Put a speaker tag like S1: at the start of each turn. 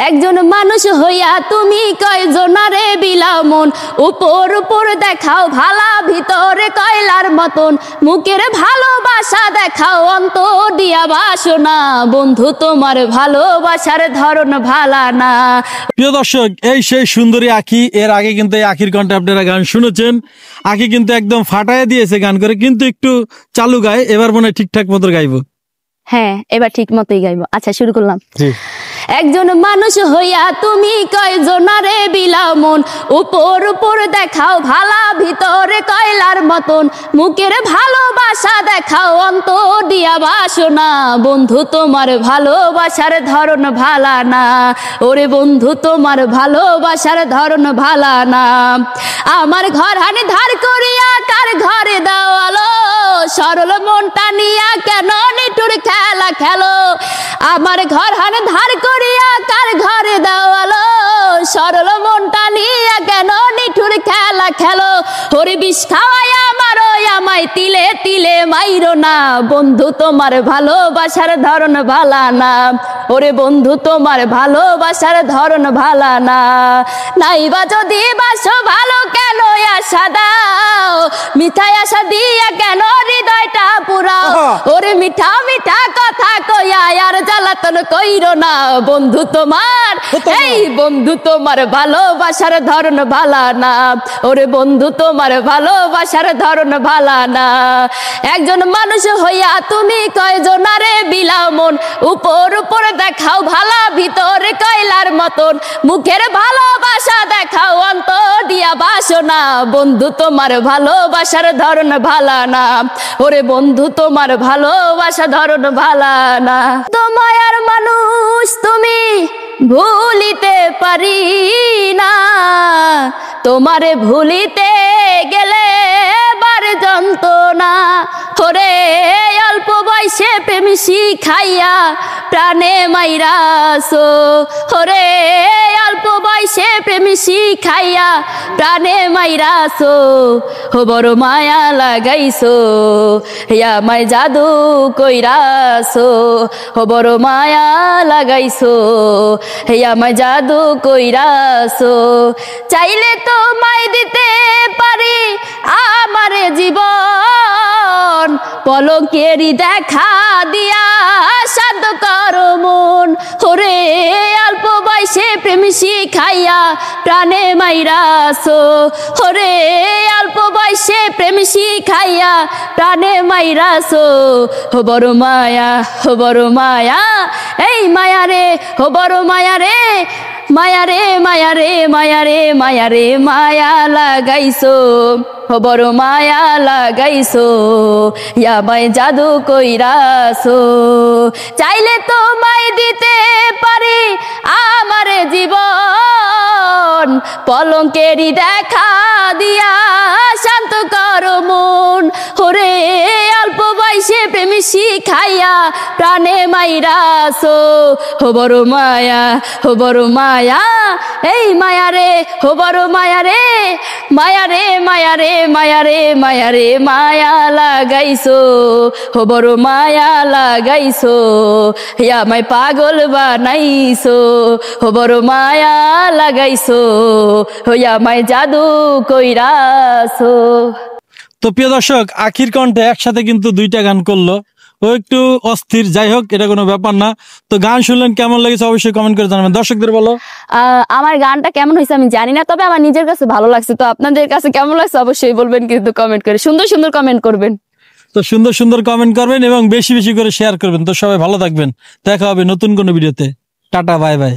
S1: একজন মানুষ হইয়া তুমি কয়জনারে বিলাও মন, উপর উপর দেখাও ভালা ভিতরে কয়লার মতন, মুখের ভালোবাসা দেখাও অন্তর দিয়া বাসনা, বন্ধু তোমার ভালোবাসার ধরন ভালা না।
S2: প্রিয় দর্শক, এই সেই সুন্দরী আঁখি। এর আগে কিন্তু এই আঁখির কণ্ঠে আপনারা গান শুনেছেন। আঁখি কিন্তু একদম ফাটায় দিয়েছে গান করে, কিন্তু একটু চালু গায়। এবার মনে হয় ঠিকঠাক মতো গাইবো।
S1: হ্যাঁ, এবার ঠিক মতোই গাইবো। আচ্ছা, শুরু করলাম। একজন মানুষ হইয়া তুমি কয়জনারে বিলাও মন, উপর উপর দেখাও ভালা ভিতরে কয়লার মতন, মুখের ভালোবাসা দেখাও অন্তর দিয়া বাসনা, বন্ধু তোমার ভালোবাসার ধরন ভালা না। ওরে বন্ধু তোমার ভালোবাসার ধরন ভালা না। আমার ঘর হানি ধার করিয়া কার ঘরে দেওয়ালো, সরল মনটা নিয়া কেন নিটুর খেলা খেলো। আমার ঘর হানি ধার করিয়া কার ঘরে দেওয়ালো, সরল মনটা নিয়া কেন নিঠুর খেলা খেলো। হরি বিষ খাওয়াই আমারও আমায় তিলে তিলে মাইরো না, বন্ধু তোমার ভালোবাসার ধরন ভালা না। ওরে বন্ধু তোমার ভালোবাসার ধরন ভালা না। নাইবা যদি বাসো ভালো কেন আশা দাও, মিঠাই আশা দিয়া কেন হৃদয়টা পুরাও। ওরে মিঠা মিঠা কথা কইয়া আর জ্বালাতন কইরো না, বন্ধু তোমার এই বন্ধু তোমার ভালোবাসার ধরন ভালা না। ওরে বন্ধু তোমার ভালোবাসার ধরন ভালা না। একজন মানুষ হইয়া তুমি কয়জনারে বিলাও মন, উপর উপর দেখাও ভালা ভিতরে কয়লার মতন, মুখের ভালোবাসা দেখাও অন্তর দিয়া বাসনা, বন্ধু তোমার ভালোবাসার ধরন ভালা না। ওরে বন্ধু তোমার ভালোবাসা ধরন ভালা না। তোমায় আর মানুষ তুমি ভুলিতে পারি না, তোমারে ভুলিতে গেলে বার যন্ত্রণা। ওরে অল্প বয়সে প্রেম শিখাইয়া প্রাণে মাইরাছো, ওরে অল্প বয়সে প্রেম শিখাইয়া প্রাণে মাইরাছো। ও বড় মায়া লাগাইছো, আমায় জাদু কইরাছো। ও বড় মায়া লাগাইছো, আমায় জাদু কইরাছো। চাইলে তো মাই দিতে পারি আমার জীবন, পলকেরই দেখা দিয়া শান্ত করো মন। ওরে অল্প বয়সে প্রেম শিখাইয়া প্রাণে মাইরাছো, ওরে অল্প বয়সে প্রেম শিখাইয়া প্রাণে মাইরাছো। ও বড় মায়া, ও বড় মায়া, এই মায়া রে, ও বড় মায়া রে, মায়া রে মায়া রে মায়া রে মায়া রে মায়া লাগাইছো। ও বড় মায়া লাগাইছো, আমায় জাদু কইরাছো। চাইলে তো মাই দিতে পারি আমার জীবন, পলকেরই দেখা দিয়া শান্ত করো মন। ওরে অল্প বয়সে প্রেম শিখাইয়া প্রাণে মাইরাছো। ও বড় মায়া, ও বড় মায়া, এই মায়া রে, ও বড় মায়া রে, মায়া রে মায়া রে মায়া রে মায়া রে মায়া লাগাইছো। ও বড় মায়া লাগাইছো, আমায় পাগল বানাইছো। ও বড় মায়া লাগাইছো, আমায় জাদু কইরাছো।
S2: তো প্রিয় দর্শক, আঁখির কণ্ঠে একসাথে কিন্তু দুইটা গান করলো। ও একটু অস্থির, যাই হোক, এটা কোনো ব্যাপার না। তো গান শুনলেন, কেমন লেগেছে অবশ্যই কমেন্ট করে জানাবেন। দর্শকদের বলো।
S1: আমার গানটা কেমন হয়েছে আমি জানি না, তবে আমার নিজের কাছে ভালো লাগছে। তো আপনাদের কাছে কেমন লাগছে অবশ্যই বলবেন, কিন্তু কমেন্ট করে সুন্দর সুন্দর কমেন্ট করবেন।
S2: তো সুন্দর সুন্দর কমেন্ট করবেন এবং বেশি বেশি করে শেয়ার করবেন। তো সবাই ভালো থাকবেন, দেখা হবে নতুন কোনো ভিডিওতে। Tata, bye bye.